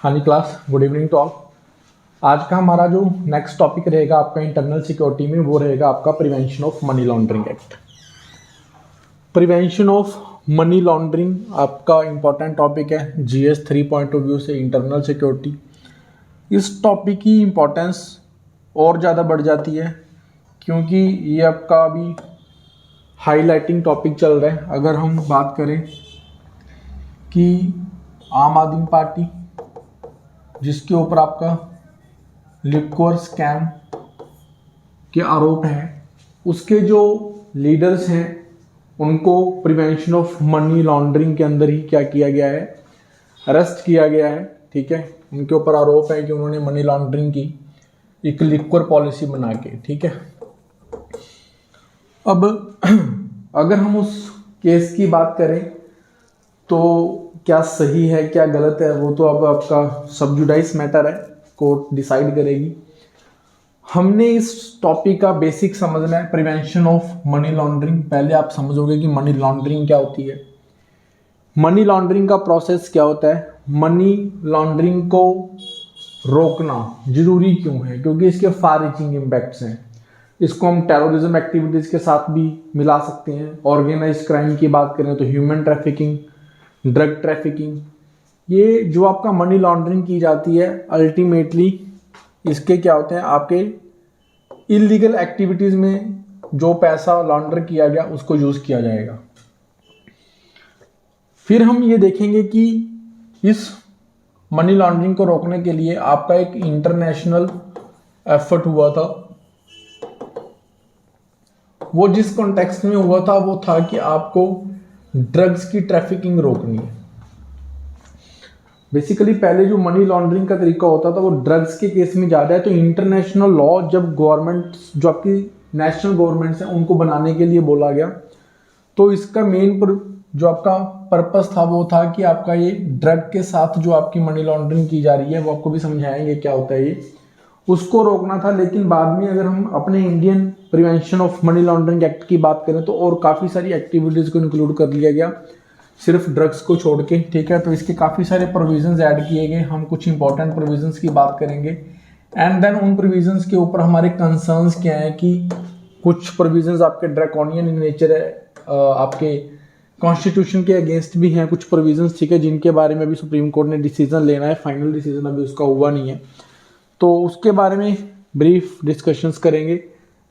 हाँ जी class, good evening to all. आज का हमारा जो नेक्स्ट टॉपिक रहेगा आपका इंटरनल सिक्योरिटी में, वो रहेगा आपका prevention of money laundering act. Prevention of money laundering आपका इंपॉर्टेंट टॉपिक है जीएस 3 पॉइंट ऑफ व्यू से, इंटरनल सिक्योरिटी। इस टॉपिक की इम्पोर्टेंस और ज़्यादा बढ़ जाती है क्योंकि ये आपका अभी हाईलाइटिंग टॉपिक चल रहा है। अगर हम बात करें कि आम आदमी पार्टी, जिसके ऊपर आपका लिक्वर स्कैम के आरोप हैं, उसके जो लीडर्स हैं उनको प्रिवेंशन ऑफ मनी लॉन्ड्रिंग के अंदर ही क्या किया गया है, अरेस्ट किया गया है। ठीक है, उनके ऊपर आरोप है कि उन्होंने मनी लॉन्ड्रिंग की एक लिक्वर पॉलिसी बना के। ठीक है, अब अगर हम उस केस की बात करें तो क्या सही है क्या गलत है, वो तो अब आपका सब जुडाइस मैटर है, कोर्ट डिसाइड करेगी। हमने इस टॉपिक का बेसिक समझना है, प्रिवेंशन ऑफ मनी लॉन्ड्रिंग। पहले आप समझोगे कि मनी लॉन्ड्रिंग क्या होती है, मनी लॉन्ड्रिंग का प्रोसेस क्या होता है, मनी लॉन्ड्रिंग को रोकना जरूरी क्यों है, क्योंकि इसके फार रीचिंग इम्पैक्ट्स हैं। इसको हम टेररिज्म एक्टिविटीज़ के साथ भी मिला सकते हैं। ऑर्गेनाइज क्राइम की बात करें तो ह्यूमन ट्रैफिकिंग, ड्रग ट्रैफिकिंग, ये जो आपका मनी लॉन्ड्रिंग की जाती है अल्टीमेटली इसके क्या होते हैं, आपके इलीगल एक्टिविटीज़ में जो पैसा लॉन्डर किया गया उसको यूज़ किया जाएगा। फिर हम ये देखेंगे कि इस मनी लॉन्ड्रिंग को रोकने के लिए आपका एक इंटरनेशनल एफर्ट हुआ था। वो जिस कॉन्टेक्स्ट में हुआ था वो था कि आपको ड्रग्स की ट्रैफिकिंग रोकनी है। बेसिकली पहले जो मनी लॉन्ड्रिंग का तरीका होता था वो ड्रग्स के केस में ज़्यादा है। तो इंटरनेशनल लॉ जब गवर्नमेंट, जो आपकी नेशनल गवर्नमेंट्स हैं, उनको बनाने के लिए बोला गया, तो इसका मेन जो आपका पर्पस था वो था कि आपका ये ड्रग के साथ जो आपकी मनी लॉन्ड्रिंग की जा रही है, वो आपको भी समझाएंगे क्या होता है ये, उसको रोकना था। लेकिन बाद में अगर हम अपने Indian prevention of money laundering act की बात करें तो और काफ़ी सारी एक्टिविटीज़ को इंक्लूड कर लिया गया, सिर्फ ड्रग्स को छोड़ के। ठीक है, तो इसके काफ़ी सारे प्रोविजंस ऐड किए गए। हम कुछ इंपॉर्टेंट प्रोविजंस की बात करेंगे एंड देन उन प्रोविजंस के ऊपर हमारे कंसर्न्स क्या हैं कि कुछ प्रोविजंस आपके ड्रैकोनियन इन नेचर है, आपके कॉन्स्टिट्यूशन के अगेंस्ट भी हैं कुछ प्रोविजंस। ठीक है, जिनके बारे में अभी सुप्रीम कोर्ट ने डिसीजन लेना है, फाइनल डिसीजन अभी उसका हुआ नहीं है, तो उसके बारे में ब्रीफ डिस्कशंस करेंगे।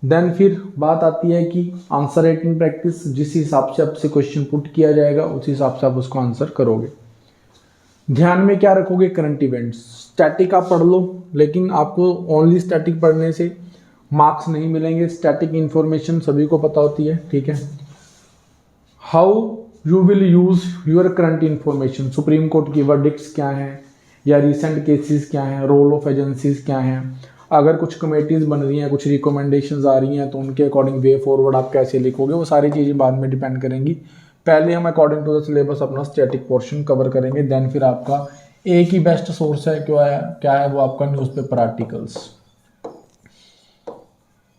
देन फिर बात आती है कि आंसर राइटिंग प्रैक्टिस, जिस हिसाब से आपसे क्वेश्चन पुट किया जाएगा उस हिसाब से आप उसको आंसर करोगे। ध्यान में क्या रखोगे, करंट इवेंट्स। स्टैटिक आप पढ़ लो, लेकिन आपको ओनली स्टैटिक पढ़ने से मार्क्स नहीं मिलेंगे। स्टैटिक इन्फॉर्मेशन सभी को पता होती है। ठीक है, how you will use your current information, supreme court की वर्डिक्ट्स क्या हैं या रिसेंट केसेस क्या हैं, रोल ऑफ एजेंसीज क्या हैं, अगर कुछ कमेटीज बन रही हैं, कुछ रिकमेंडेशंस आ रही हैं तो उनके अकॉर्डिंग वे फॉरवर्ड आप कैसे लिखोगे, वो सारी चीज़ें बाद में डिपेंड करेंगी। पहले हम अकॉर्डिंग टू द सिलेबस अपना स्टैटिक पोर्शन कवर करेंगे। देन फिर आपका एक ही बेस्ट सोर्स है क्या है वो आपका न्यूज़पेपर आर्टिकल्स,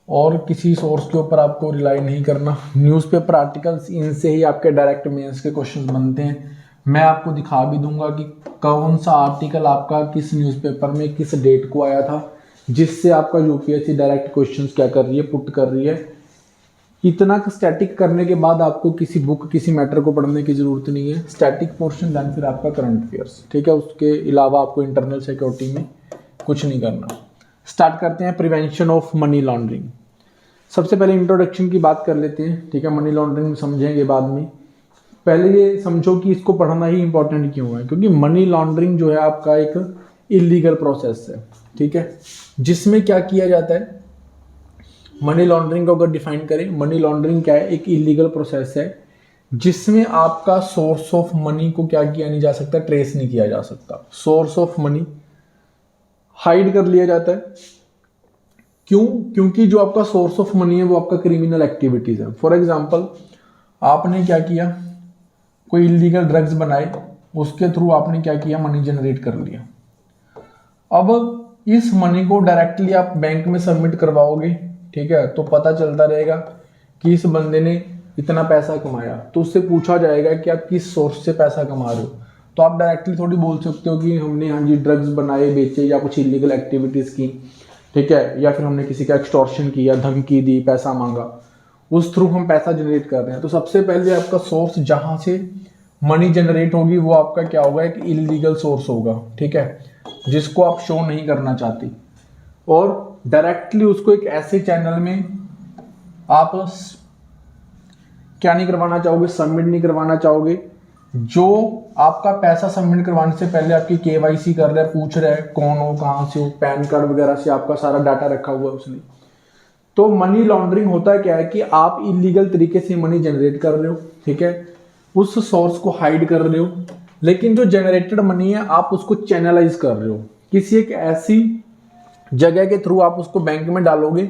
और किसी सोर्स के ऊपर आपको रिलाई नहीं करना। न्यूज़पेपर आर्टिकल्स, इनसे ही आपके डायरेक्ट मेंस के क्वेश्चन बनते हैं। मैं आपको दिखा भी दूंगा कि कौन सा आर्टिकल आपका किस न्यूज़पेपर में किस डेट को आया था, जिससे आपका यूपीएससी डायरेक्ट क्वेश्चंस क्या कर रही है, पुट कर रही है। इतना स्टैटिक करने के बाद आपको किसी बुक, किसी मैटर को पढ़ने की जरूरत नहीं है। स्टैटिक पोर्शन, देन फिर आपका करंट अफेयर्स। ठीक है, उसके अलावा आपको इंटरनल सिक्योरिटी में कुछ नहीं करना। स्टार्ट करते हैं प्रिवेंशन ऑफ मनी लॉन्ड्रिंग। सबसे पहले इंट्रोडक्शन की बात कर लेते हैं। ठीक है, मनी लॉन्ड्रिंग समझेंगे बाद में। पहले ये समझो कि इसको पढ़ना ही इंपॉर्टेंट क्यों है, क्योंकि मनी लॉन्ड्रिंग जो है आपका एक इलीगल प्रोसेस है। ठीक है, जिसमें क्या किया जाता है, मनी लॉन्ड्रिंग को अगर डिफाइन करें, मनी लॉन्ड्रिंग क्या है, एक इलीगल प्रोसेस है जिसमें आपका सोर्स ऑफ मनी को क्या किया नहीं जा सकता, ट्रेस नहीं किया जा सकता। सोर्स ऑफ मनी हाइड कर लिया जाता है। क्यों? क्योंकि जो आपका सोर्स ऑफ मनी है वो आपका क्रिमिनल एक्टिविटीज है। फॉर एग्जाम्पल, आपने क्या किया, कोई इलीगल ड्रग्स बनाए, उसके थ्रू आपने क्या किया, मनी जनरेट कर लिया। अब इस मनी को डायरेक्टली आप बैंक में सबमिट करवाओगे। ठीक है, तो पता चलता रहेगा कि इस बंदे ने इतना पैसा कमाया, तो उससे पूछा जाएगा कि आप किस सोर्स से पैसा कमा रहे हो। तो आप डायरेक्टली थोड़ी बोल सकते हो कि हमने हाँ जी ड्रग्स बनाए बेचे या कुछ इलीगल एक्टिविटीज़ की, ठीक है, या फिर हमने किसी का एक्सटॉर्शन किया, धमकी दी, पैसा मांगा, उस थ्रू हम पैसा जनरेट कर रहे हैं। तो सबसे पहले आपका सोर्स जहाँ से मनी जनरेट होगी वो आपका क्या होगा, एक इलीगल सोर्स होगा, ठीक है, जिसको आप शो नहीं करना चाहती, और डायरेक्टली उसको एक ऐसे चैनल में आप क्या नहीं करवाना चाहोगे, सबमिट नहीं करवाना चाहोगे जो आपका पैसा सबमिट करवाने से पहले आपकी केवाईसी कर रहा है, पूछ रहा है कौन हो, कहाँ से हो, पैन कार्ड वगैरह से आपका सारा डाटा रखा हुआ है उसने। तो मनी लॉन्ड्रिंग होता है क्या है कि आप इलीगल तरीके से मनी जनरेट कर रहे हो, ठीक है, उस सोर्स को हाइड कर रहे हो, लेकिन जो जनरेटेड मनी है आप उसको चैनलाइज कर रहे हो, किसी एक ऐसी जगह के थ्रू आप उसको बैंक में डालोगे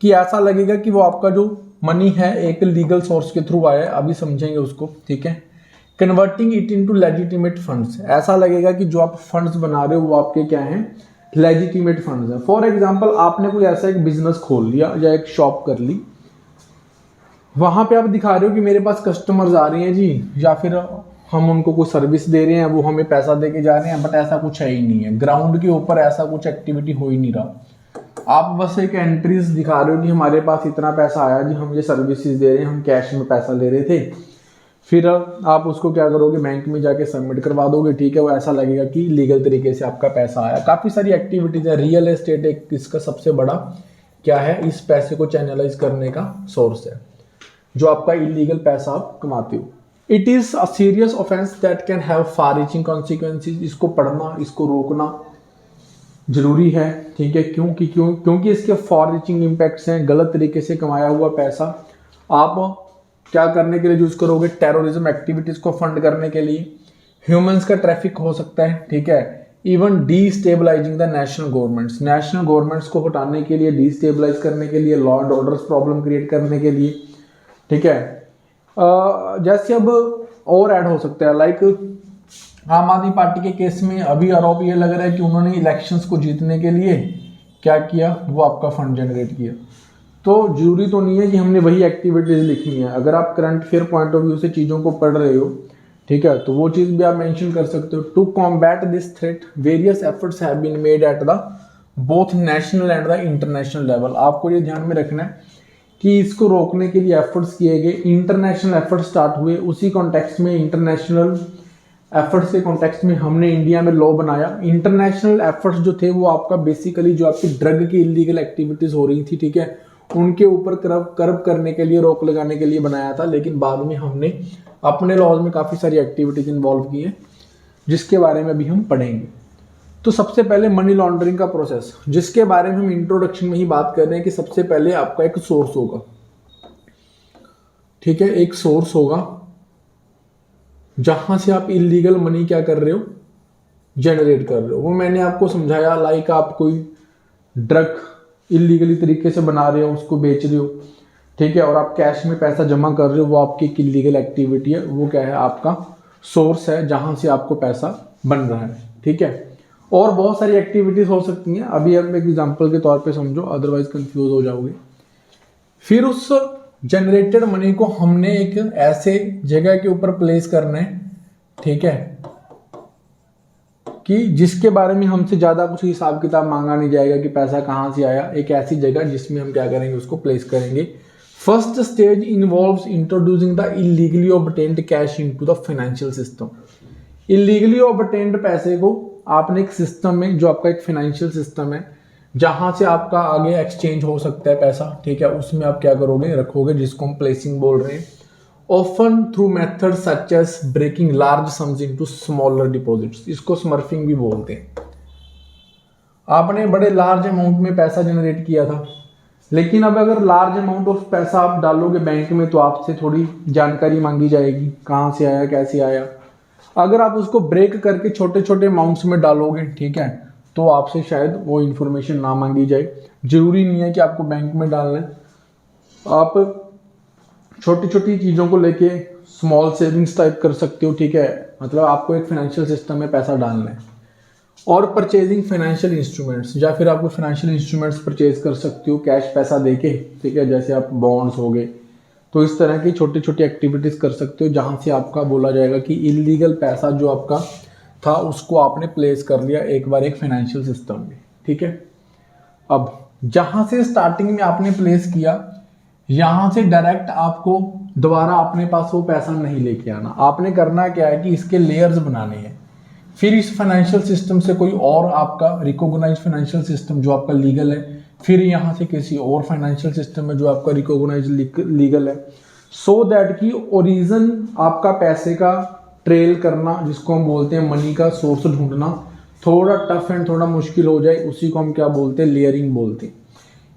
कि ऐसा लगेगा कि वो आपका जो मनी है एक लीगल सोर्स के थ्रू आया है, अभी समझेंगे उसको, ठीक है। Converting it into legitimate funds, ऐसा लगेगा कि जो आप फंड्स बना रहे हो वो आपके क्या हैं, लेजिटिमेट फंड्स हैं। फॉर एग्जांपल आपने कोई ऐसा एक बिजनेस खोल लिया या एक शॉप कर ली, वहां पे आप दिखा रहे हो कि मेरे पास कस्टमर्स आ रहे हैं जी, या फिर हम उनको कोई सर्विस दे रहे हैं, वो हमें पैसा दे के जा रहे हैं, बट ऐसा कुछ है ही नहीं है, ग्राउंड के ऊपर ऐसा कुछ एक्टिविटी हो ही नहीं रहा। आप बस एक एंट्रीज दिखा रहे हो कि हमारे पास इतना पैसा आया जी, हम ये सर्विसेज दे रहे हैं, हम कैश में पैसा ले रहे थे, फिर आप उसको क्या करोगे, बैंक में जाके सबमिट करवा दोगे, ठीक है, वो ऐसा लगेगा कि लीगल तरीके से आपका पैसा आया। काफ़ी सारी एक्टिविटीज़ है, रियल एस्टेट एक इसका सबसे बड़ा क्या है, इस पैसे को चैनलाइज करने का सोर्स है, जो आपका इलीगल पैसा आप कमाते हो। It is a serious offence that can have far reaching consequences, इसको पढ़ना, इसको रोकना जरूरी है, ठीक है, क्योंकि इसके फार रीचिंग इम्पैक्ट्स हैं। गलत तरीके से कमाया हुआ पैसा आप क्या करने के लिए यूज करोगे, टेररिज्म एक्टिविटीज को फंड करने के लिए, ह्यूमंस का ट्रैफिक हो सकता है, ठीक है, even destabilising the national governments को हटाने के लिए, डीस्टेबलाइज करने के लिए, law and order problem create करने के लिए, ठीक है। जैसे अब और ऐड हो सकता है, लाइक आम आदमी पार्टी के केस में अभी आरोप ये लग रहा है कि उन्होंने इलेक्शंस को जीतने के लिए क्या किया, वो आपका फंड जनरेट किया। तो जरूरी तो नहीं है कि हमने वही एक्टिविटीज लिखनी है, अगर आप current fair point of view से चीज़ों को पढ़ रहे हो, ठीक है, तो वो चीज़ भी आप मेंशन कर सकते हो। To combat this threat various efforts have been made at the both national and the international level. आपको ये ध्यान में रखना है कि इसको रोकने के लिए एफर्ट्स किए गए, इंटरनेशनल एफर्ट्स स्टार्ट हुए, उसी कॉन्टेक्स्ट में इंटरनेशनल एफर्ट्स के कॉन्टेक्स्ट में हमने इंडिया में लॉ बनाया। इंटरनेशनल एफर्ट्स जो थे वो आपका बेसिकली जो आपकी ड्रग की इलीगल एक्टिविटीज हो रही थी, ठीक है, उनके ऊपर कर्ब करने के लिए, रोक लगाने के लिए बनाया था, लेकिन बाद में हमने अपने लॉज में काफ़ी सारी एक्टिविटीज इन्वॉल्व की हैं, जिसके बारे में अभी हम पढ़ेंगे। तो सबसे पहले मनी लॉन्ड्रिंग का प्रोसेस, जिसके बारे में हम इंट्रोडक्शन में ही बात कर रहे हैं कि सबसे पहले आपका एक सोर्स होगा, ठीक है, एक सोर्स होगा जहां से आप इलीगल मनी क्या कर रहे हो, जनरेट कर रहे हो। वो मैंने आपको समझाया, लाइक आप कोई ड्रग इलीगली तरीके से बना रहे हो, उसको बेच रहे हो, ठीक है, और आप कैश में पैसा जमा कर रहे हो, वो आपकी एक इलीगल एक्टिविटी है, वो क्या है, आपका सोर्स है जहां से आपको पैसा बन रहा है, ठीक है। और बहुत सारी एक्टिविटीज हो सकती हैं, अभी आप एक एग्जांपल के तौर पे समझो, अदरवाइज कंफ्यूज हो जाओगे। फिर उस जनरेटेड मनी को हमने एक ऐसे जगह के ऊपर प्लेस करना है, ठीक है, कि जिसके बारे में हमसे ज्यादा कुछ हिसाब किताब मांगा नहीं जाएगा कि पैसा कहां से आया, एक ऐसी जगह जिसमें हम क्या करेंगे, उसको प्लेस करेंगे। First stage involves introducing the illegally obtained cash into the financial system. Illegally obtained पैसे को आपने एक सिस्टम में, जो आपका एक फाइनेंशियल सिस्टम है जहां से आपका आगे एक्सचेंज हो सकता है पैसा, ठीक है, उसमें आप क्या करोगे, रखोगे, जिसको हम प्लेसिंग बोल रहे हैं। Often through method such as breaking large sums into smaller deposits, इसको स्मर्फिंग भी बोलते हैं। आपने बड़े लार्ज अमाउंट में पैसा जनरेट किया था, लेकिन अब अगर लार्ज अमाउंट ऑफ पैसा आप डालोगे बैंक में, तो आपसे थोड़ी जानकारी मांगी जाएगी, कहाँ से आया, कैसे आया। अगर आप उसको ब्रेक करके छोटे छोटे अमाउंट्स में डालोगे, ठीक है, तो आपसे शायद वो इन्फॉर्मेशन ना मांगी जाए। जरूरी नहीं है कि आपको बैंक में डालना है, आप छोटी छोटी चीज़ों को लेके स्मॉल सेविंग्स टाइप कर सकते हो, ठीक है, मतलब आपको एक फाइनेंशियल सिस्टम में पैसा डालना है। और परचेजिंग फाइनेंशियल इंस्ट्रूमेंट्स, या फिर आपको फाइनेंशियल इंस्ट्रूमेंट्स परचेज कर सकते हो कैश पैसा देके, ठीक है, जैसे आप बॉन्ड्स हो गए, तो इस तरह की छोटी छोटी एक्टिविटीज़ कर सकते हो जहाँ से आपका बोला जाएगा कि इलीगल पैसा जो आपका था उसको आपने प्लेस कर लिया एक बार एक फाइनेंशियल सिस्टम में, ठीक है। अब जहाँ से स्टार्टिंग में आपने प्लेस किया, यहाँ से डायरेक्ट आपको दोबारा अपने पास वो पैसा नहीं लेके आना। आपने करना क्या है कि इसके लेयर्स बनाने हैं। फिर इस फाइनेंशियल सिस्टम से कोई और आपका रिकॉग्नाइज फाइनेंशियल सिस्टम जो आपका लीगल है, फिर यहाँ से किसी और फाइनेंशियल सिस्टम में जो आपका रिकॉग्नाइज लीगल है, सो दैट कि ओरिजिन आपका पैसे का ट्रेल करना, जिसको हम बोलते हैं मनी का सोर्स ढूंढना, थोड़ा टफ एंड थोड़ा मुश्किल हो जाए, उसी को हम क्या बोलते हैं, लेयरिंग बोलते हैं।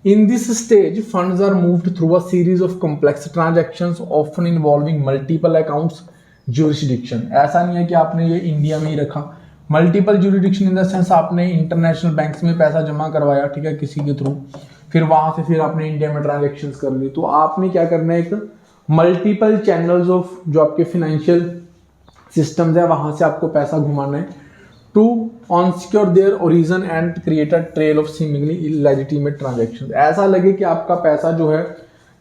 In this stage, funds are moved through a series of complex transactions, often involving multiple accounts, jurisdiction. ऐसा नहीं है कि आपने ये इंडिया में ही रखा, multiple jurisdiction in the sense आपने इंटरनेशनल बैंक्स में पैसा जमा करवाया, ठीक है, किसी के थ्रू, फिर वहां से फिर आपने इंडिया में ट्रांजेक्शन्स कर ली। तो आपने क्या करना है, एक मल्टीपल चैनल्स ऑफ जो आपके फाइनेंशियल सिस्टम्स है वहां से आपको पैसा घुमाना है to unsecure their origin and create a trail of seemingly illegitimate transactions। ऐसा लगे कि आपका पैसा जो है,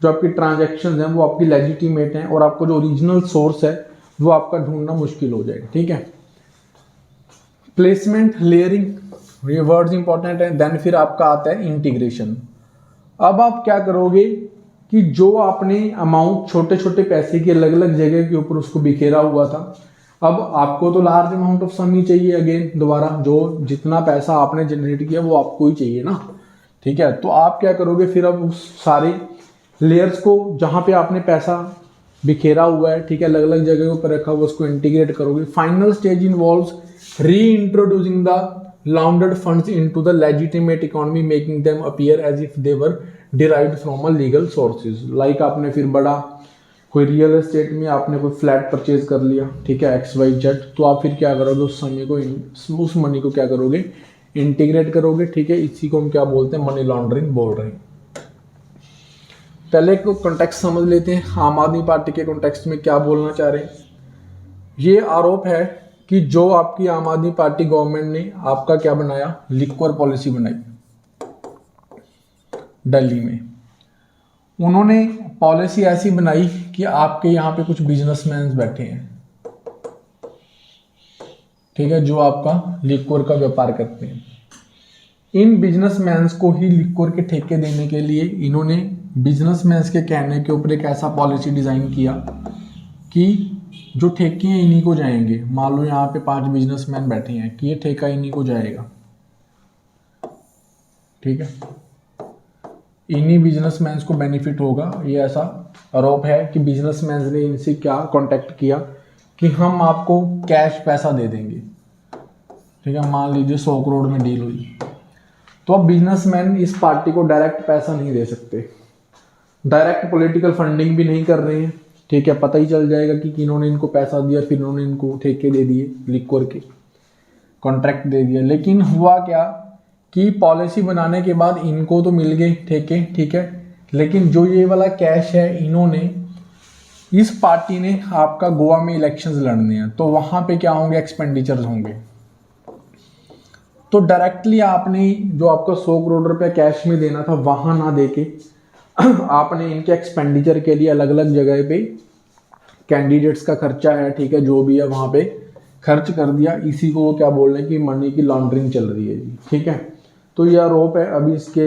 जो आपकी ट्रांजेक्शन्स हैं वो आपकी लेजिटिमेट हैं और आपको जो ओरिजिनल सोर्स है वो आपका ढूंढना मुश्किल हो जाएगा, ठीक है। प्लेसमेंट, लेयरिंग, ये वर्ड्स इंपॉर्टेंट है। देन फिर आपका आता है इंटीग्रेशन। अब आप क्या करोगे कि जो आपने अमाउंट छोटे छोटे पैसे की अलग अलग जगह के ऊपर उसको बिखेरा हुआ था, अब आपको तो लार्ज अमाउंट ऑफ सम ही चाहिए, अगेन दोबारा जो जितना पैसा आपने जनरेट किया वो आपको ही चाहिए ना, ठीक है। तो आप क्या करोगे फिर, अब उस सारे लेयर्स को जहां पे आपने पैसा बिखेरा हुआ है, ठीक है, अलग अलग जगह पर रखा हुआ, उसको इंटीग्रेट करोगे। Final stage involves reintroducing the laundered funds into the legitimate economy, making them appear as if they were derived from a legal sources. Like आपने फिर बड़ा कोई रियल एस्टेट में आपने कोई फ्लैट परचेज कर लिया, ठीक है, XYZ, तो आप फिर क्या करोगे, उस मनी को क्या करोगे, इंटीग्रेट करोगे, ठीक है। इसी को हम क्या बोलते हैं, मनी लॉन्ड्रिंग बोल रहे हैं। पहले को कॉन्टेक्स्ट समझ लेते हैं, आम आदमी पार्टी के कॉन्टेक्स्ट में क्या बोलना चाह रहे हैं। ये आरोप है कि जो आपकी आम आदमी पार्टी गवर्नमेंट ने आपका क्या बनाया, लिक्वर पॉलिसी बनाई दिल्ली में। उन्होंने पॉलिसी ऐसी बनाई कि आपके यहाँ पे कुछ बिजनेसमैन बैठे हैं, ठीक है, जो आपका लिक्वर का व्यापार करते हैं। इन बिजनेसमैन को ही लिक्वर के ठेके देने के लिए इन्होंने बिजनेसमैन के कहने के ऊपर एक ऐसा पॉलिसी डिजाइन किया कि जो ठेके हैं इन्हीं को जाएंगे। मान लो यहाँ पे 5 बिजनेसमैन बैठे हैं कि ये ठेका इन्हीं को जाएगा, ठीक है, इन्हीं बिजनेसमैन को बेनिफिट होगा। ये ऐसा आरोप है कि बिजनेसमैन ने इनसे क्या कांटेक्ट किया कि हम आपको कैश पैसा दे देंगे, ठीक है, मान लीजिए 100 करोड़ में डील हुई, तो अब बिजनेसमैन इस पार्टी को डायरेक्ट पैसा नहीं दे सकते, डायरेक्ट पॉलिटिकल फंडिंग भी नहीं कर रहे हैं, ठीक है। पता ही चल जाएगा कि इन्होंने इनको पैसा दिया, फिर इन्होंने इनको ठेके दे दिए, लिक्वर के कॉन्ट्रैक्ट दे दिया। लेकिन हुआ क्या कि पॉलिसी बनाने के बाद इनको तो मिल गए ठेके, ठीक है, लेकिन जो ये वाला कैश है, इन्होंने इस पार्टी ने आपका गोवा में इलेक्शंस लड़ने हैं, तो वहां पे क्या होंगे, एक्सपेंडिचर्स होंगे। तो डायरेक्टली आपने जो आपका 100 करोड़ रुपया कैश में देना था वहां ना देके आपने इनके एक्सपेंडिचर के लिए अलग अलग जगह पे कैंडिडेट्स का खर्चा है, ठीक है, जो भी है वहां पे खर्च कर दिया। इसी को वो क्या बोल रहे हैं कि मनी की लॉन्ड्रिंग चल रही है जी, ठीक है। तो ये आरोप है। अभी इसके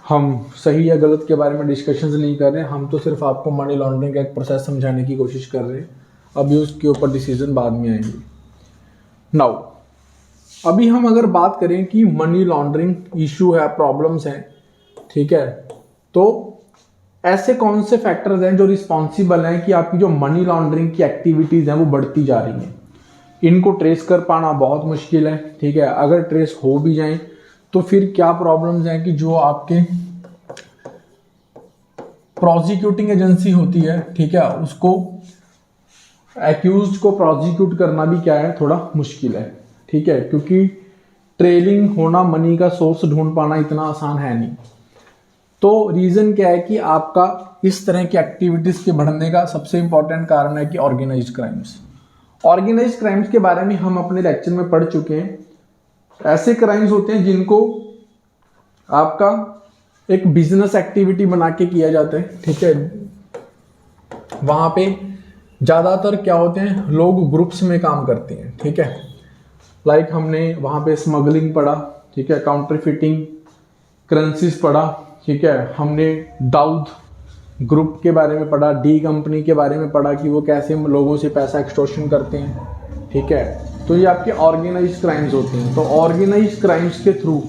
हम सही या गलत के बारे में डिस्कशंस नहीं कर रहे हैं, हम तो सिर्फ आपको मनी लॉन्ड्रिंग का एक प्रोसेस समझाने की कोशिश कर रहे हैं। अभी उसके ऊपर डिसीजन बाद में आएंगे। नाउ अभी हम अगर बात करें कि मनी लॉन्ड्रिंग इशू है, प्रॉब्लम्स हैं, ठीक है, तो ऐसे कौन से फैक्टर्स हैं जो रिस्पॉन्सिबल हैं कि आपकी जो मनी लॉन्ड्रिंग की एक्टिविटीज़ हैं वो बढ़ती जा रही हैं। इनको ट्रेस कर पाना बहुत मुश्किल है, ठीक है। अगर ट्रेस हो भी जाएं तो फिर क्या प्रॉब्लम्स हैं कि जो आपके प्रोसिक्यूटिंग एजेंसी होती है, ठीक है, उसको एक्यूज्ड को प्रोसिक्यूट करना भी क्या है, थोड़ा मुश्किल है, ठीक है, क्योंकि ट्रेलिंग होना, मनी का सोर्स ढूंढ पाना इतना आसान है नहीं। तो रीजन क्या है कि आपका इस तरह की एक्टिविटीज के बढ़ने का सबसे इंपॉर्टेंट कारण है कि ऑर्गेनाइज्ड क्राइम्स। ऑर्गेनाइज्ड क्राइम्स के बारे में हम अपने लेक्चर में पढ़ चुके हैं। ऐसे क्राइम्स होते हैं जिनको आपका एक बिजनेस एक्टिविटी बना के किया जाता है, ठीक है, वहाँ पे ज़्यादातर क्या होते हैं, लोग ग्रुप्स में काम करते हैं, ठीक है। लाइक हमने वहाँ पे स्मगलिंग पढ़ा, ठीक है, काउंटरफिटिंग करेंसीज पढ़ा, ठीक है, हमने दाऊद ग्रुप के बारे में पढ़ा, डी कंपनी के बारे में पढ़ा कि वो कैसे लोगों से पैसा एक्सटॉर्शन करते हैं, ठीक है। तो ये आपके ऑर्गेनाइज्ड क्राइम्स होते हैं। तो ऑर्गेनाइज्ड क्राइम्स के थ्रू,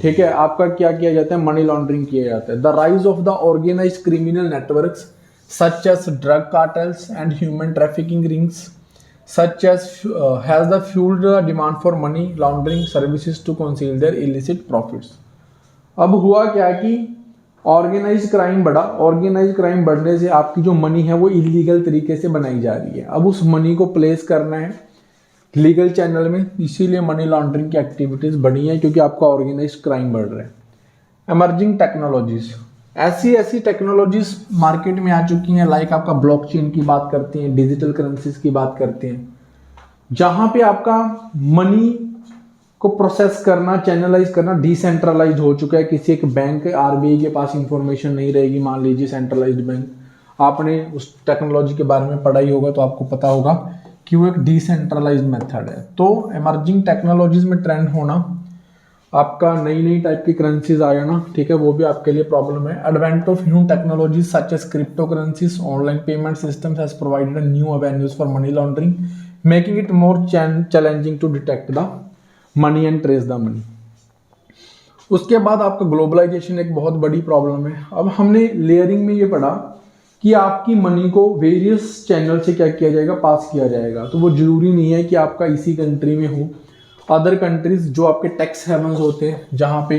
ठीक है, आपका क्या किया जाता है, मनी लॉन्ड्रिंग किया जाता है। The rise of the organized criminal networks such as drug cartels and human trafficking rings such as has the fueled the demand for money laundering services to conceal their illicit profits। अब हुआ क्या कि organise crime बढ़ा, organise crime बढ़ने से आपकी जो money है वो इलीगल तरीके से बनाई जा रही है। अब उस मनी को प्लेस करना है लीगल चैनल में, इसीलिए मनी लॉन्ड्रिंग की एक्टिविटीज बढ़ी है, क्योंकि आपका ऑर्गेनाइज क्राइम बढ़ रहा है। एमर्जिंग टेक्नोलॉजीज, ऐसी टेक्नोलॉजीज मार्केट में आ चुकी हैं, लाइक आपका ब्लॉकचेन की बात करते हैं, डिजिटल करेंसीज की बात करते हैं, जहां पे आपका मनी को प्रोसेस करना, चैनलाइज करना डिसेंट्रलाइज्ड हो चुका है। किसी एक बैंक, आरबीआई के पास इंफॉर्मेशन नहीं रहेगी, मान लीजिए सेंट्रलाइज्ड बैंक। आपने उस टेक्नोलॉजी के बारे में पढ़ा ही होगा, तो आपको पता होगा कि वो एक डिसेंट्रलाइज्ड मेथड है। तो एमर्जिंग टेक्नोलॉजीज में ट्रेंड होना, आपका नई नई टाइप की करेंसीज आ जाना, ठीक है, वो भी आपके लिए प्रॉब्लम है। Advent of new technologies such as crypto currencies, online payment systems has provided new avenues for money laundering, making it more challenging to detect the money and trace the money. उसके बाद आपका globalisation एक बहुत बड़ी problem है। अब हमने layering में ये पढ़ा कि आपकी मनी को वेरियस चैनल से क्या किया जाएगा, पास किया जाएगा। तो वो जरूरी नहीं है कि आपका इसी कंट्री में हो। अदर कंट्रीज जो आपके टैक्स हेवन्स होते हैं, जहाँ पे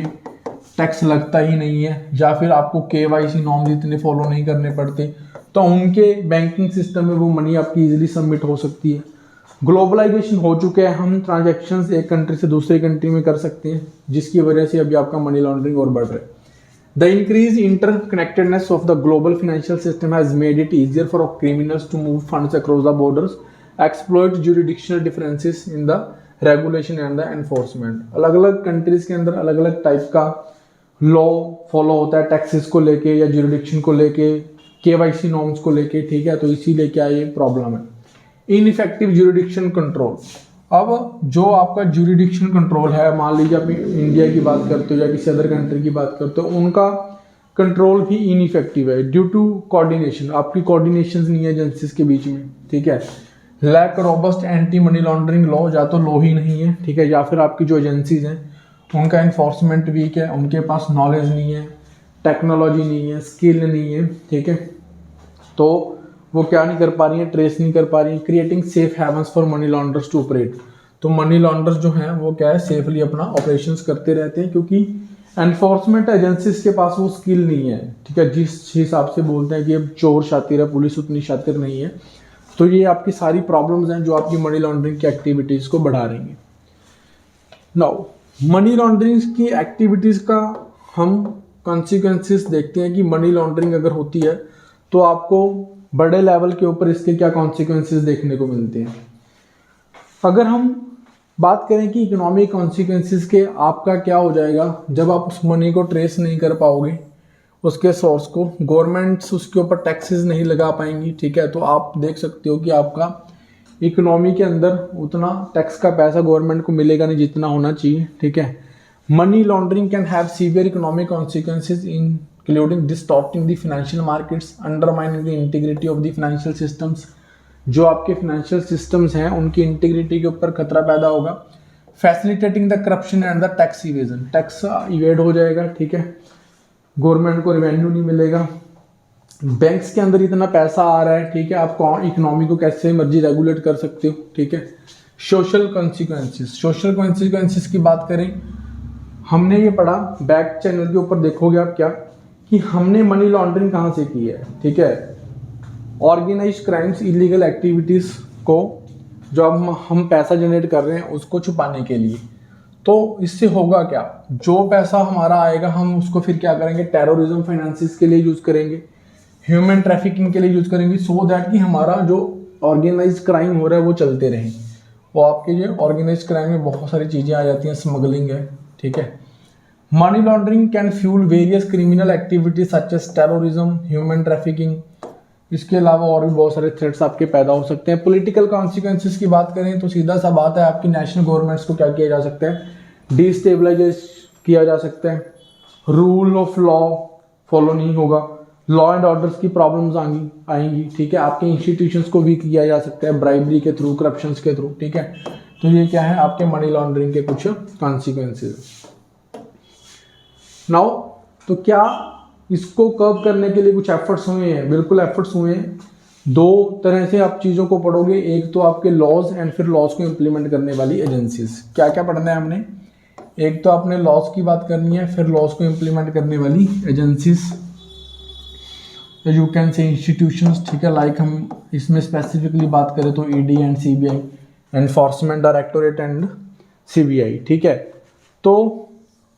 टैक्स लगता ही नहीं है, या फिर आपको KYC नॉर्म्स इतने फॉलो नहीं करने पड़ते, तो उनके बैंकिंग सिस्टम में वो मनी आपकी इजीली सबमिट हो सकती है। ग्लोबलाइजेशन हो चुके हैं, हम ट्रांजैक्शंस एक कंट्री से दूसरी कंट्री में कर सकते हैं, जिसकी वजह से अभी आपका मनी लॉन्ड्रिंग और बढ़ रहा है। The increase interconnectedness of the global financial system has made it easier for criminals to move funds across the borders, exploit jurisdictional differences in the regulation and the enforcement. अलग अलग countries के अंदर अलग अलग टाइप का law follow होता है, taxes को लेके या ज्यूरिडिक्शन को लेके, KYC नॉर्म्स को लेके, ठीक है। तो इसीलिए क्या ये प्रॉब्लम है। इनइफेक्टिव ज्यूरिडिक्शन कंट्रोल, अब जो आपका ज्यूरिडिक्शन कंट्रोल है, मान लीजिए आप इंडिया की बात करते हो या किसी अदर कंट्री की बात करते हो, उनका कंट्रोल भी इनइफेक्टिव है ड्यू टू कोऑर्डिनेशन। आपकी कोऑर्डिनेशन नहीं है एजेंसीज के बीच में, ठीक है। Lack robust anti money laundering law, या तो लॉ ही नहीं है, ठीक है, या फिर आपकी जो एजेंसीज हैं उनका इन्फोर्समेंट वीक है, उनके पास नॉलेज नहीं है, टेक्नोलॉजी नहीं है, स्किल नहीं है, ठीक है। तो वो क्या नहीं कर पा रही है, ट्रेस नहीं कर पा रही है। Creating safe havens for money launderers to operate, तो मनी लॉन्डर्स जो हैं वो क्या है, सेफली अपना ऑपरेशंस करते रहते हैं, क्योंकि एनफोर्समेंट एजेंसीज के पास वो स्किल नहीं है, ठीक है। जिस हिसाब से बोलते हैं कि अब चोर शातिर है, पुलिस उतनी शातिर नहीं है। तो ये आपकी सारी प्रॉब्लम्स हैं जो आपकी मनी लॉन्ड्रिंग की एक्टिविटीज को बढ़ा रही हैं। नाउ मनी लॉन्ड्रिंग की एक्टिविटीज का हम कॉन्सिक्वेंसेस देखते हैं कि मनी लॉन्ड्रिंग अगर होती है तो आपको बड़े लेवल के ऊपर इसके क्या कॉन्सिक्वेंसेस देखने को मिलते हैं। अगर हम बात करें कि इकोनॉमिक कॉन्सिक्वेंसेस के, आपका क्या हो जाएगा जब आप उस मनी को ट्रेस नहीं कर पाओगे, उसके सोर्स को, गवर्नमेंट्स उसके ऊपर टैक्सेस नहीं लगा पाएंगी, ठीक है। तो आप देख सकते हो कि आपका इकोनॉमी के अंदर उतना टैक्स का पैसा गवर्नमेंट को मिलेगा नहीं जितना होना चाहिए, ठीक है। Money laundering can have severe economic consequences including distorting the financial markets, undermining the integrity of the financial systems. जो आपके फाइनेंशियल सिस्टम्स हैं उनकी इंटीग्रिटी के ऊपर खतरा पैदा होगा। Facilitating the corruption and the tax evasion, tax evade हो जाएगा, ठीक है, गवर्नमेंट को रेवेन्यू नहीं मिलेगा। बैंक्स के अंदर इतना पैसा आ रहा है, ठीक है, आप इकोनॉमी को कैसे मर्जी रेगुलेट कर सकते हो, ठीक है। सोशल कॉन्सिक्वेंसेस, सोशल कॉन्सिक्वेंसेस की बात करें, हमने ये पढ़ा बैक चैनल के ऊपर, देखोगे आप क्या कि हमने मनी लॉन्ड्रिंग कहाँ से की है, ठीक है। ऑर्गेनाइज्ड क्राइम्स, इलीगल एक्टिविटीज को जो हम पैसा जनरेट कर रहे हैं उसको छुपाने के लिए। तो इससे होगा क्या, जो पैसा हमारा आएगा हम उसको फिर क्या करेंगे, टेररिज्म फाइनेंसिस के लिए यूज करेंगे, ह्यूमन ट्रैफिकिंग के लिए यूज करेंगे, सो दैट कि हमारा जो ऑर्गेनाइज्ड क्राइम हो रहा है वो चलते रहें। वो आपके जो ऑर्गेनाइज्ड क्राइम में बहुत सारी चीजें आ जाती हैं, स्मगलिंग है, ठीक है। Money laundering can fuel various criminal activities such as terrorism, human trafficking, इसके अलावा और भी बहुत सारे थ्रेट्स आपके पैदा हो सकते हैं। पॉलिटिकल कॉन्सिक्वेंसेस की बात करें तो सीधा सा बात है, आपकी नेशनल गवर्नमेंट्स को क्या किया जा सकता है, डिस्टेबलाइज किया जा सकता है, रूल ऑफ लॉ फॉलो नहीं होगा, लॉ एंड ऑर्डर्स की प्रॉब्लम्स आएंगी, ठीक है, आपके इंस्टीट्यूशंस को वीक किया जा सकता है ब्राइबरी के थ्रू, करप्शन के थ्रू, ठीक है। तो ये क्या है, आपके मनी लॉन्ड्रिंग के कुछ कॉन्सिक्वेंसेस। नाउ तो क्या इसको कर्व करने के लिए कुछ एफर्ट्स हुए हैं? बिल्कुल एफर्ट्स हुए हैं। दो तरह से आप चीज़ों को पढ़ोगे, एक तो आपके लॉज एंड फिर लॉज को इम्प्लीमेंट करने वाली एजेंसीज। क्या क्या पढ़ना है हमने? एक तो आपने लॉज की बात करनी है, फिर लॉज को इम्प्लीमेंट करने वाली agencies, you can say institutions, ठीक है। लाइक हम इसमें स्पेसिफिकली बात करें तो ED and CBI, enforcement directorate and CBI, ठीक है। तो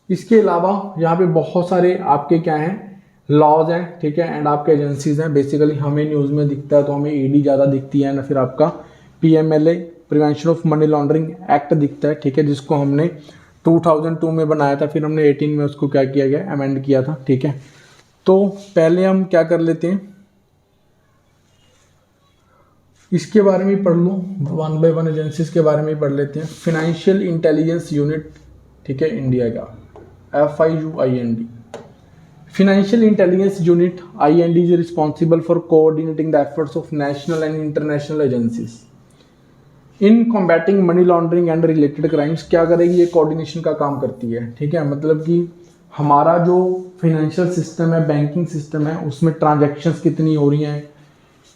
इसके अलावा यहाँ पे बहुत सारे आपके क्या हैं, लॉज हैं, ठीक है, एंड आपके एजेंसीज हैं। बेसिकली हमें न्यूज़ में दिखता है तो हमें ईडी ज़्यादा दिखती है ना, फिर आपका PMLA prevention of money laundering act दिखता है, ठीक है, जिसको हमने 2002 में बनाया था, फिर हमने 18 में उसको क्या किया गया, अमेंड किया था, ठीक है। तो पहले हम क्या कर लेते हैं, इसके बारे में पढ़ लो, वन बाय वन एजेंसीज के बारे में पढ़ लेते हैं। फाइनेंशियल इंटेलिजेंस यूनिट, ठीक है, इंडिया का FIUIND, Financial Intelligence Unit IND is responsible for coordinating the efforts of national and international agencies in combating money laundering and related crimes। क्या करेगी ये, कोऑर्डिनेशन का काम करती है, ठीक है। मतलब कि हमारा जो फाइनेंशियल सिस्टम है, बैंकिंग सिस्टम है, उसमें ट्रांजैक्शंस कितनी हो रही हैं,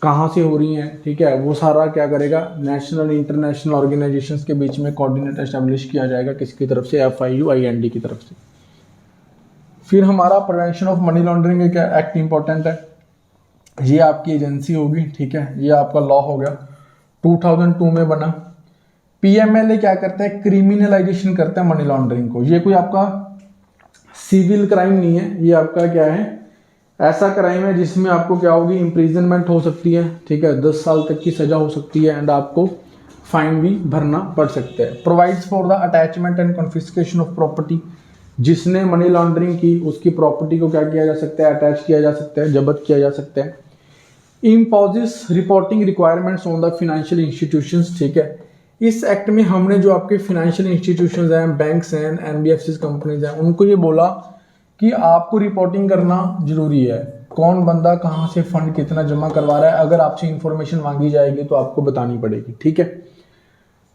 कहाँ से हो रही हैं, ठीक है, वो सारा क्या करेगा, नेशनल इंटरनेशनल ऑर्गेनाइजेशंस के बीच में कोऑर्डिनेट एस्टेब्लिश किया जाएगा, किसकी तरफ से, FIUIND की तरफ से। फिर हमारा प्रिवेंशन ऑफ मनी लॉन्ड्रिंग एक एक्ट इंपॉर्टेंट है, ये आपकी एजेंसी होगी, ठीक है, ये आपका लॉ हो गया, 2002 में बना। पीएमएलए क्या करता है, क्रिमिनलाइजेशन करता है मनी लॉन्ड्रिंग को। ये कोई आपका सिविल क्राइम नहीं है, ये आपका क्या है, ऐसा क्राइम है जिसमें आपको क्या होगी, इम्प्रिजनमेंट हो सकती है, ठीक है, 10 साल तक की सजा हो सकती है, एंड आपको फाइन भी भरना पड़ सकता है। Provides for the attachment and confiscation of property, जिसने मनी लॉन्ड्रिंग की उसकी प्रॉपर्टी को क्या किया जा सकता है, अटैच किया जा सकता है, जब्त किया जा सकता है। Imposes reporting requirements on the financial institutions, ठीक है। इस एक्ट में हमने जो आपके फाइनेंशियल इंस्टीट्यूशंस हैं, बैंक्स हैं, एनबीएफसी कंपनीज हैं, उनको ये बोला कि आपको रिपोर्टिंग करना जरूरी है, कौन बंदा कहाँ से फंड कितना जमा करवा रहा है, अगर आपसे इंफॉर्मेशन मांगी जाएगी तो आपको बतानी पड़ेगी, ठीक है।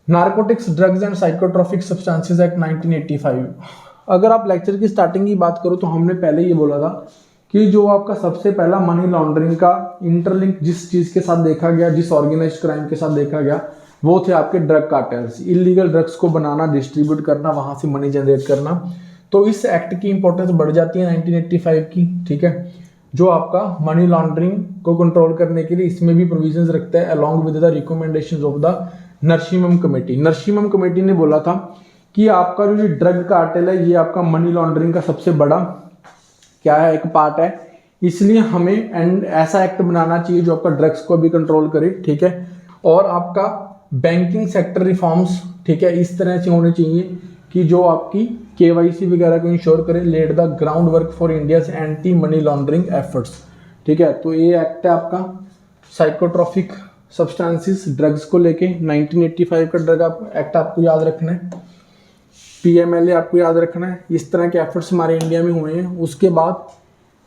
Narcotics, drugs and psychotropic substances act 1985। अगर आप लेक्चर की स्टार्टिंग की बात करो तो हमने पहले ये बोला था कि जो आपका सबसे पहला मनी लॉन्ड्रिंग का इंटरलिंक जिस चीज़ के साथ देखा गया, जिस ऑर्गेनाइज्ड क्राइम के साथ देखा गया, वो थे आपके ड्रग कार्टेल्स, इलीगल ड्रग्स को बनाना, डिस्ट्रीब्यूट करना, वहां से मनी जनरेट करना। तो इस एक्ट की इंपॉर्टेंस बढ़ जाती है 1985 की, ठीक है, जो आपका मनी लॉन्ड्रिंग को कंट्रोल करने के लिए इसमें भी प्रोविजंस रखता है, along with the recommendations of the Narasimham committee. Narasimham committee ने बोला था कि आपका जो ये ड्रग कार्टेल है, ये आपका मनी लॉन्ड्रिंग का सबसे बड़ा क्या है, एक पार्ट है, इसलिए हमें एंड ऐसा एक्ट बनाना चाहिए जो आपका ड्रग्स को भी कंट्रोल करे, ठीक है। और आपका बैंकिंग सेक्टर रिफॉर्म्स, ठीक है, इस तरह से होने चाहिए कि जो आपकी केवाईसी वगैरह को इंश्योर करे, led the groundwork for India's anti money laundering efforts, ठीक है। तो ये एक्ट है आपका साइकोट्रॉपिक सब्सटेंसेस, ड्रग्स को लेके 1985 का ड्रग एक्ट आपको याद रखना है, पीएमएलए आपको याद रखना है। इस तरह के एफर्ट्स हमारे इंडिया में हुए हैं। उसके बाद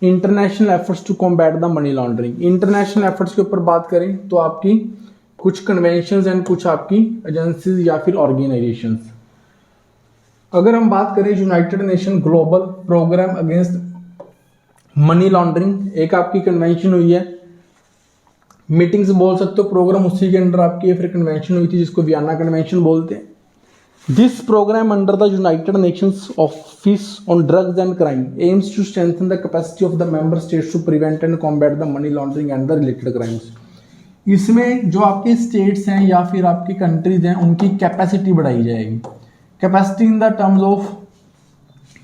international efforts to combat the money laundering. International efforts के ऊपर बात करें तो आपकी कुछ कन्वेंशंस एंड कुछ आपकी एजेंसीज या फिर ऑर्गेनाइजेशंस। अगर हम बात करें United Nation global programme against money laundering, एक आपकी कन्वेंशन हुई है, मीटिंग्स बोल सकते हो, प्रोग्राम उसी के अंडर आपकी है, फिर कन्वेंशन हुई थी जिसको वियना कन्वेंशन बोलते हैं। This program under the United Nations Office on Drugs and Crime aims to strengthen the capacity of the member states to prevent and combat the money laundering and the related crimes। इसमें जो आपके states हैं या फिर आपकी countries हैं उनकी capacity बढ़ाई जाएगी। Capacity in the terms of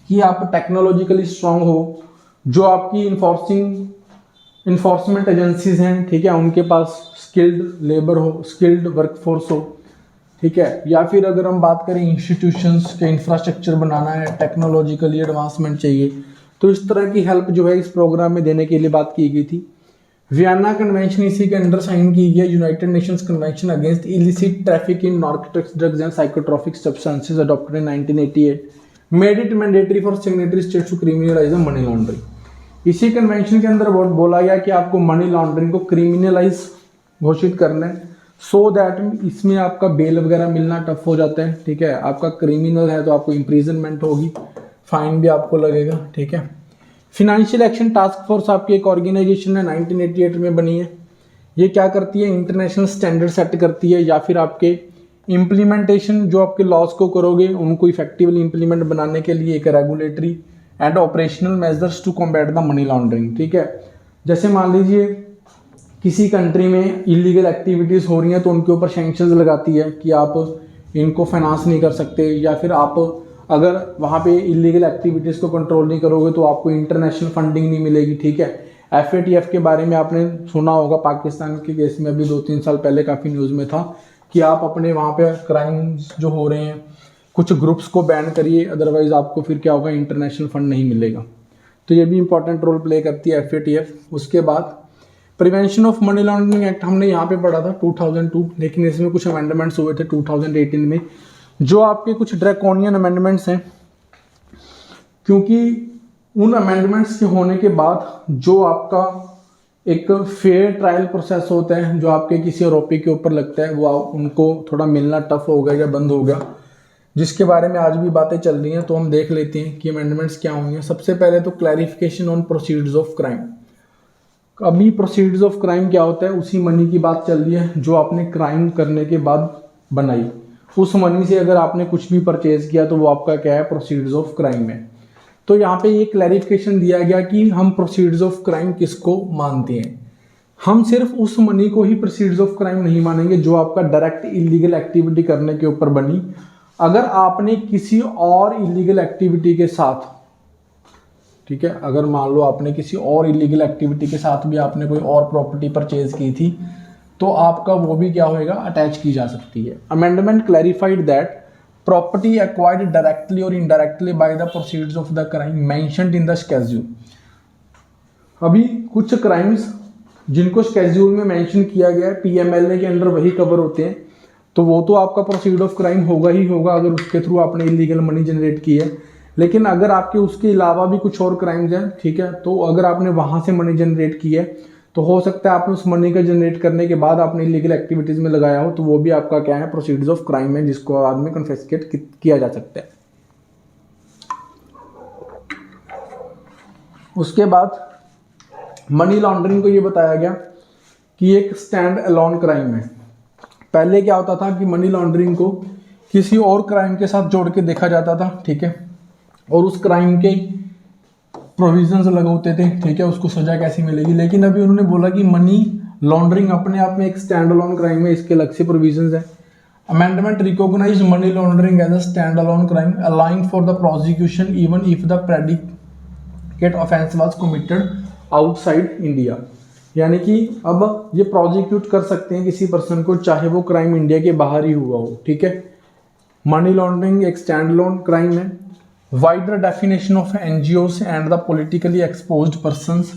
कि आप टेक्नोलॉजिकली स्ट्रांग हो, जो आपकी इन्फोर्समेंट एजेंसीज हैं, ठीक है, उनके पास स्किल्ड लेबर हो, स्किल्ड वर्कफोर्स हो, ठीक है। या फिर अगर हम बात करें इंस्टीट्यूशंस के इंफ्रास्ट्रक्चर बनाना है, टेक्नोलॉजिकली एडवांसमेंट चाहिए, तो इस तरह की हेल्प जो है इस प्रोग्राम में देने के लिए बात की गई थी। वियना कन्वेंशन इसी के अंडर साइन की गई है। United Nations convention against illicit traffic in narcotics drugs and psychotropic substances adopted in 1988 made it mandatory for signatory states to criminalize money laundering. इसी कन्वेंशन के अंदर बोला गया कि आपको मनी लॉन्ड्रिंग को क्रिमिनलाइज घोषित करना है, सो दैट इसमें आपका बेल वगैरह मिलना टफ हो जाता है। ठीक है, आपका क्रिमिनल है तो आपको इम्प्रिजनमेंट होगी, फाइन भी आपको लगेगा। ठीक है, फिनेंशियल एक्शन टास्क फोर्स आपकी एक ऑर्गेनाइजेशन है, 1988 में बनी है। ये क्या करती है, इंटरनेशनल स्टैंडर्ड सेट करती है या फिर आपके इम्प्लीमेंटेशन जो आपके लॉज को करोगे उनको इफेक्टिवली इम्प्लीमेंट बनाने के लिए एक regulatory and operational measures to combat the money laundering. ठीक है, जैसे मान लीजिए किसी कंट्री में इलीगल एक्टिविटीज हो रही हैं तो उनके ऊपर सैंक्शंस लगाती है कि आप इनको फाइनेंस नहीं कर सकते, या फिर आप अगर वहाँ पे इलीगल एक्टिविटीज़ को कंट्रोल नहीं करोगे तो आपको इंटरनेशनल फंडिंग नहीं मिलेगी। ठीक है, FATF के बारे में आपने सुना होगा, पाकिस्तान के केस में अभी 2-3 साल पहले काफ़ी न्यूज़ में था कि आप अपने वहाँ पे क्राइम्स जो हो रहे हैं कुछ ग्रुप्स को बैन करिए, अदरवाइज आपको फिर क्या होगा, इंटरनेशनल फंड नहीं मिलेगा। तो ये भी इंपॉर्टेंट रोल प्ले करती है FATF। उसके बाद prevention of money laundering act हमने यहाँ पे पढ़ा था 2002, लेकिन इसमें कुछ अमेंडमेंट्स हुए थे 2018 में, जो आपके कुछ ड्रैकोनियन अमेंडमेंट्स हैं, क्योंकि उन अमेंडमेंट्स के होने के बाद जो आपका एक फेयर ट्रायल प्रोसेस होता है जो आपके किसी आरोपी के ऊपर लगता है वो उनको थोड़ा मिलना टफ हो गया या बंद हो गया, जिसके बारे में आज भी बातें चल रही हैं। तो हम देख लेते हैं कि अमेंडमेंट्स क्या हुई हैं। सबसे पहले तो clarification on proceeds of crime. अभी प्रोसीड्स ऑफ क्राइम क्या होता है, उसी मनी की बात चल रही है जो आपने क्राइम करने के बाद बनाई, उस मनी से अगर आपने कुछ भी परचेज किया तो वो आपका क्या है, प्रोसीड्स ऑफ क्राइम है। तो यहाँ पे ये क्लैरिफिकेशन दिया गया कि हम प्रोसीड्स ऑफ क्राइम किसको मानते हैं। हम सिर्फ उस मनी को ही प्रोसीड्स ऑफ क्राइम नहीं मानेंगे जो आपका डायरेक्ट इलीगल एक्टिविटी करने के ऊपर बनी। अगर आपने किसी और इलीगल एक्टिविटी के साथ, ठीक है, अगर मान लो आपने किसी और इलीगल एक्टिविटी के साथ भी आपने कोई और प्रॉपर्टी परचेज की थी तो आपका वो भी क्या होएगा, अटैच की जा सकती है। Amendment clarified that property acquired directly और indirectly by the proceeds of the crime mentioned in the schedule. अभी कुछ क्राइम्स जिनको स्केड्यूल में मेंशन किया गया है PMLA के अंडर वही कवर होते हैं, तो वो तो आपका प्रोसीड ऑफ क्राइम होगा ही होगा अगर उसके थ्रू आपने इलीगल मनी जनरेट की है। लेकिन अगर आपके उसके अलावा भी कुछ और क्राइम्स हैं, ठीक है, तो अगर आपने वहां से मनी जनरेट की है तो हो सकता है आपने उस मनी का जनरेट करने के बाद आपने इलीगल एक्टिविटीज में लगाया हो, तो वो भी आपका क्या है, प्रोसीड्स ऑफ क्राइम है, जिसको बाद में कन्फिस्केट किया जा सकता है। उसके बाद मनी लॉन्ड्रिंग को ये बताया गया कि एक स्टैंड अलोन क्राइम है। पहले क्या होता था कि मनी लॉन्ड्रिंग को किसी और क्राइम के साथ जोड़ के देखा जाता था, ठीक है, और उस क्राइम के प्रोविजंस लगे होते थे, ठीक है, उसको सजा कैसी मिलेगी। लेकिन अभी उन्होंने बोला कि मनी लॉन्ड्रिंग अपने आप में एक स्टैंड अलोन क्राइम है, इसके अलग से प्रोविजंस है। Amendment recognize money laundering as a stand alone crime allowing for the prosecution even if the predicate offence was committed outside India. यानी कि अब ये प्रोसिक्यूट कर सकते हैं किसी पर्सन को चाहे वो क्राइम इंडिया के बाहर ही हुआ हो, ठीक है। मनी लॉन्ड्रिंग एक स्टैंड अलोन क्राइम है। Wider definition of NGOs and the politically exposed persons.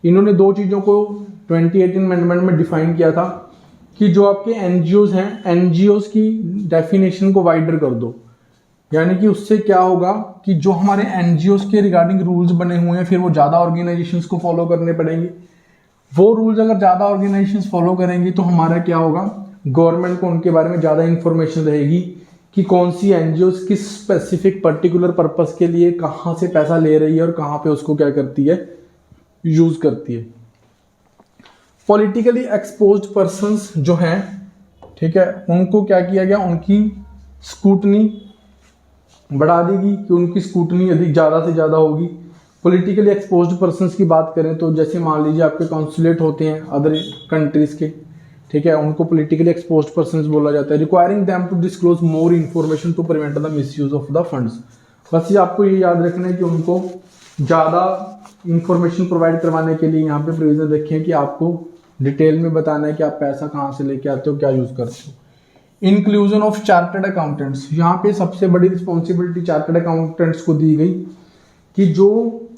इन्होंने दो चीज़ों को 2018 अमेंडमेंट में डिफाइन किया था कि जो आपके एनजीओस हैं, एनजीओस की डेफिनेशन को वाइडर कर दो। यानी कि उससे क्या होगा कि जो हमारे एनजीओस के रिगार्डिंग रूल्स बने हुए हैं फिर वो ज़्यादा ऑर्गेनाइजेशंस को फॉलो करने पड़ेंगे। वो रूल्स अगर ज़्यादा ऑर्गेनाइजेशंस फॉलो करेंगी तो हमारा क्या होगा, गवर्नमेंट को उनके बारे में ज़्यादा इंफॉर्मेशन रहेगी कि कौन सी एनजीओस किस स्पेसिफिक पर्टिकुलर पर्पस के लिए कहाँ से पैसा ले रही है और कहाँ पे उसको क्या करती है, यूज करती है। पॉलिटिकली एक्सपोज्ड पर्संस जो हैं, ठीक है, उनको क्या किया गया, उनकी स्क्रूटनी बढ़ा देगी कि उनकी स्क्रूटनी अधिक ज़्यादा से ज़्यादा होगी। पॉलिटिकली एक्सपोज्ड पर्संस की बात करें तो जैसे मान लीजिए आपके कॉन्सुलेट होते हैं अदर कंट्रीज के, ठीक है, उनको पॉलिटिकली एक्सपोज्ड पर्संस बोला जाता है। Requiring them to disclose more information to prevent the misuse of the funds. बस ये आपको ये याद रखना है कि उनको ज़्यादा इंफॉर्मेशन प्रोवाइड करवाने के लिए यहाँ पे प्रोविजन रखे हैं कि आपको डिटेल में बताना है कि आप पैसा कहाँ से लेके आते हो, क्या यूज़ करते हो। Inclusion of chartered accountants. यहाँ पे सबसे बड़ी रिस्पॉन्सिबिलिटी चार्टर्ड अकाउंटेंट्स को दी गई कि जो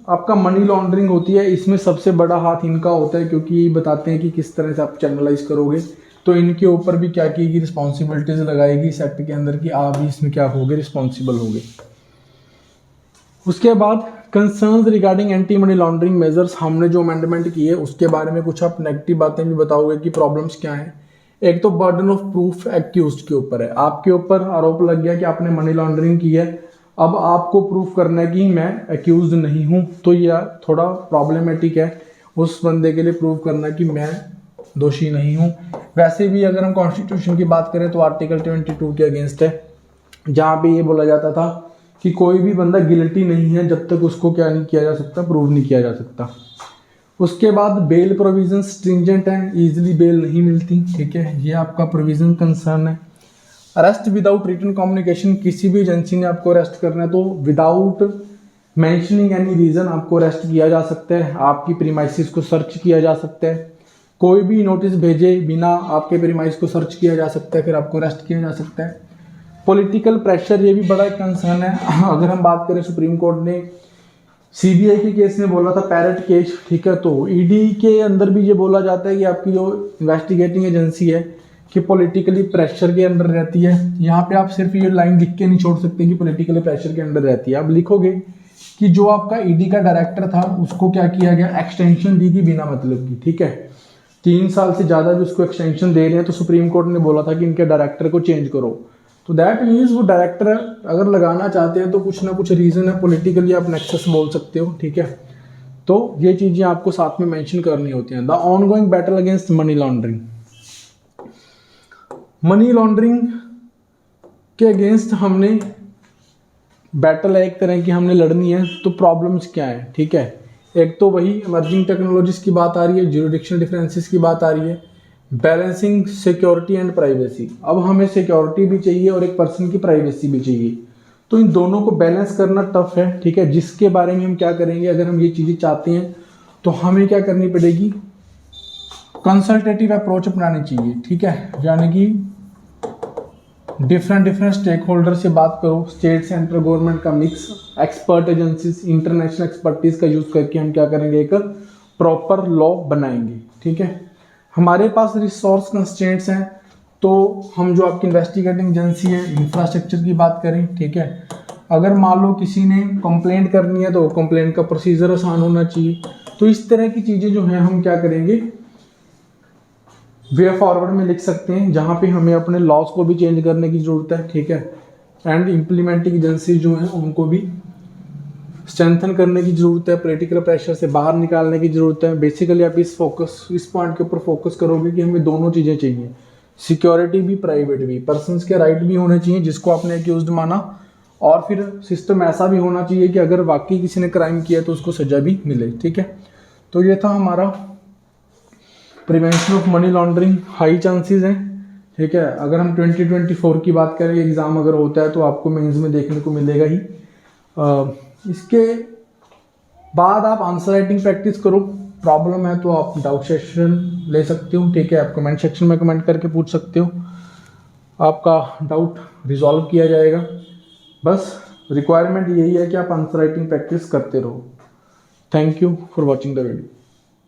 आपका मनी लॉन्ड्रिंग होती है, इसमें सबसे बड़ा हाथ इनका होता है, क्योंकि ये बताते हैं कि किस तरह से आप चैनलाइज करोगे। तो इनके ऊपर भी क्या की रिस्पॉन्सिबिलिटीज लगाएगी इस एक्ट के अंदर कि आप भी इसमें क्या होगे, रिस्पॉन्सिबल होगे। उसके बाद concerns regarding anti money laundering measures, हमने जो अमेंडमेंट की है उसके बारे में कुछ आप नेगेटिव बातें भी बताओगे कि प्रॉब्लम्स क्या हैं। एक तो बर्डन ऑफ प्रूफ एक्यूज्ड के ऊपर है, आपके ऊपर आरोप लग गया कि आपने मनी लॉन्ड्रिंग की है, अब आपको प्रूफ करना है कि मैं एक्यूज नहीं हूं, तो यह थोड़ा प्रॉब्लमेटिक है उस बंदे के लिए प्रूफ करना कि मैं दोषी नहीं हूं। वैसे भी अगर हम कॉन्स्टिट्यूशन की बात करें तो आर्टिकल 22 के अगेंस्ट है, जहां पे ये बोला जाता था कि कोई भी बंदा गिल्टी नहीं है जब तक उसको क्या नहीं किया जा सकता, प्रूव नहीं किया जा सकता। उसके बाद बेल प्रोविजन स्ट्रिंजेंट है, इजीली बेल नहीं मिलती, ठीक है, ये आपका प्रोविजन कंसर्न है। अरेस्ट विदाउट रिटन कम्युनिकेशन, किसी भी एजेंसी ने आपको अरेस्ट करना है तो विदाउट मेंशनिंग एनी रीजन आपको अरेस्ट किया जा सकता है, आपकी प्रीमाइसिस को सर्च किया जा सकता है, कोई भी नोटिस भेजे बिना आपके प्रीमाइस को सर्च किया जा सकता है, फिर आपको अरेस्ट किया जा सकता है। पॉलिटिकल प्रेशर, ये भी बड़ा एक कंसर्न है। अगर हम बात करें, सुप्रीम कोर्ट ने सीबीआई के केस में बोला था पैरेट केस, ठीक है, तो ईडी के अंदर भी ये बोला जाता है कि आपकी जो इन्वेस्टिगेटिंग एजेंसी है कि पॉलिटिकली प्रेशर के अंडर रहती है। यहाँ पे आप सिर्फ ये लाइन लिख के नहीं छोड़ सकते कि पॉलिटिकली प्रेशर के अंडर रहती है, आप लिखोगे कि जो आपका ईडी का डायरेक्टर था उसको क्या किया गया, एक्सटेंशन दी गई बिना मतलब की, ठीक है, 3 साल से ज्यादा भी उसको एक्सटेंशन दे रहे हैं, तो सुप्रीम कोर्ट ने बोला था कि इनके डायरेक्टर को चेंज करो। तो दैट मीन्स वो डायरेक्टर अगर लगाना चाहते हैं तो कुछ ना कुछ रीजन है, पॉलिटिकली आप नेक्सस बोल सकते हो, ठीक है। तो ये चीजें आपको साथ में मेंशन करनी होती हैं। The ongoing battle against money laundering, money laundering के अगेंस्ट हमने बैटल है एक तरह की हमने लड़नी है, तो प्रॉब्लम्स क्या है, ठीक है। एक तो वही इमर्जिंग टेक्नोलॉजीज की बात आ रही है, ज्यूरिडिक्शनल डिफरेंसेस की बात आ रही है, बैलेंसिंग सिक्योरिटी एंड प्राइवेसी। अब हमें सिक्योरिटी भी चाहिए और एक पर्सन की प्राइवेसी भी चाहिए, तो इन दोनों को बैलेंस करना टफ है, ठीक है। जिसके बारे में हम क्या करेंगे, अगर हम ये चीज़ें चाहते हैं तो हमें क्या करनी पड़ेगी, कंसल्टेटिव अप्रोच अपनानी चाहिए, ठीक है, यानी कि डिफरेंट स्टेक होल्डर से बात करो, स्टेट सेंट्रल गवर्नमेंट का mix, expert agencies, international expertise का यूज करके हम क्या करेंगे, एक प्रॉपर लॉ बनाएंगे, ठीक है। हमारे पास रिसोर्स कंस्ट्रेंट्स हैं, तो हम जो आपकी इन्वेस्टिगेटिंग एजेंसी है, इंफ्रास्ट्रक्चर की बात करें, ठीक है, अगर मान लो किसी ने कंप्लेंट करनी है तो कंप्लेंट का प्रोसीजर आसान होना चाहिए। तो इस तरह की चीज़ें जो हैं हम क्या करेंगे, वे फॉरवर्ड में लिख सकते हैं, जहाँ पे हमें अपने लॉज को भी चेंज करने की ज़रूरत है, ठीक है, एंड इम्प्लीमेंटिंग एजेंसी जो है उनको भी स्ट्रेंथन करने की जरूरत है, पॉलिटिकल प्रेशर से बाहर निकालने की जरूरत है। बेसिकली आप इस पॉइंट के ऊपर फोकस करोगे कि हमें दोनों चीज़ें चाहिए, सिक्योरिटी भी, प्राइवेट भी, पर्सन्स के राइट भी होने चाहिए जिसको आपने एक्यूज्ड माना, और फिर सिस्टम ऐसा भी होना चाहिए कि अगर वाकई किसी ने क्राइम किया तो उसको सजा भी मिले, ठीक है। तो ये था हमारा prevention of money laundering. High chances हैं, ठीक है, अगर हम 2024 की बात करें, एग्जाम अगर होता है तो आपको मेंस में देखने को मिलेगा ही। इसके बाद आप आंसर राइटिंग प्रैक्टिस करो, प्रॉब्लम है तो आप डाउट सेशन ले सकते हो, ठीक है, आप कमेंट सेक्शन में कमेंट करके पूछ सकते हो, आपका डाउट रिजॉल्व किया जाएगा। बस रिक्वायरमेंट यही है कि आप आंसर राइटिंग प्रैक्टिस करते रहो। Thank you for watching the video.